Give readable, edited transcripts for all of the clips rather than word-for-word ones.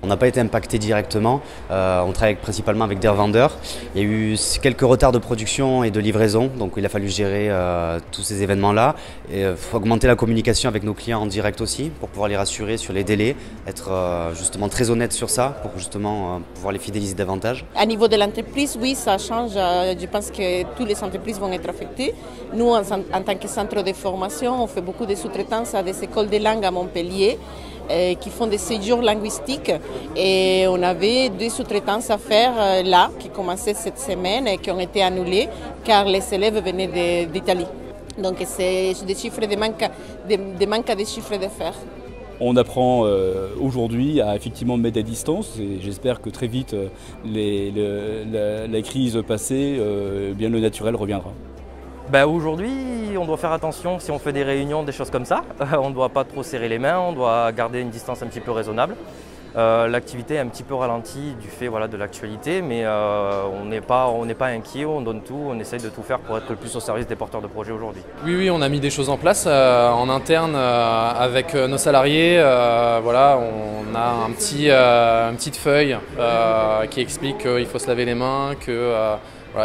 On n'a pas été impacté directement. On travaille principalement avec des revendeurs. Il y a eu quelques retards de production et de livraison, donc il a fallu gérer tous ces événements-là. Il faut augmenter la communication avec nos clients en direct aussi pour pouvoir les rassurer sur les délais, être justement très honnête sur ça pour justement pouvoir les fidéliser davantage. À niveau de l'entreprise, oui, ça change. Je pense que toutes les entreprises vont être affectées. Nous, en tant que centre de formation, on fait beaucoup de sous-traitance à des écoles de langue à Montpellier qui font des séjours linguistiques. Et on avait deux sous-traitances à faire là, qui commençaient cette semaine et qui ont été annulées car les élèves venaient d'Italie. Donc c'est des chiffres de manque de chiffres d'affaires. On apprend aujourd'hui à effectivement mettre à distance et j'espère que très vite la crise passée, bien le naturel reviendra. Aujourd'hui, on doit faire attention si on fait des réunions, des choses comme ça. On ne doit pas trop serrer les mains, on doit garder une distance un petit peu raisonnable. L'activité est un petit peu ralentie du fait de l'actualité, mais on n'est pas inquiet, on donne tout, on essaye de tout faire pour être le plus au service des porteurs de projets aujourd'hui. Oui, on a mis des choses en place en interne avec nos salariés. On a une petite feuille qui explique qu'il faut se laver les mains,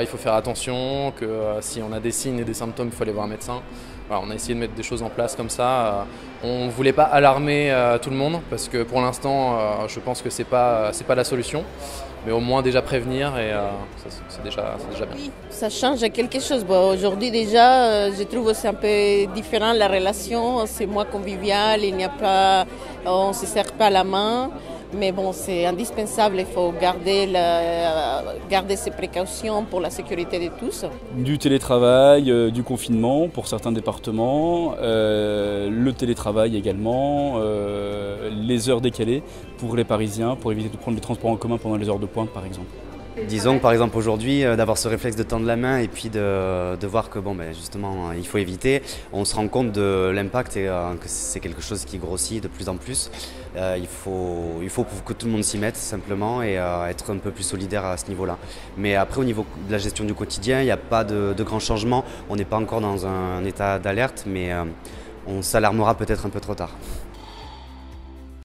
il faut faire attention, que si on a des signes et des symptômes, il faut aller voir un médecin. On a essayé de mettre des choses en place comme ça. On ne voulait pas alarmer tout le monde parce que pour l'instant, je pense que c'est pas la solution. Mais au moins déjà prévenir et c'est déjà bien. Oui, ça change quelque chose. Aujourd'hui déjà, je trouve que c'est un peu différent la relation. C'est moins convivial, on ne se serre pas la main. Mais bon, c'est indispensable, il faut garder ces précautions pour la sécurité de tous. Du télétravail, du confinement pour certains départements, le télétravail également, les heures décalées pour les Parisiens, pour éviter de prendre les transports en commun pendant les heures de pointe par exemple. Disons que par exemple aujourd'hui, d'avoir ce réflexe de tendre la main et puis de voir que justement il faut éviter, on se rend compte de l'impact et que c'est quelque chose qui grossit de plus en plus. Il faut que tout le monde s'y mette simplement et être un peu plus solidaire à ce niveau-là. Mais après au niveau de la gestion du quotidien, il n'y a pas de grands changements. On n'est pas encore dans un état d'alerte, mais on s'alarmera peut-être un peu trop tard.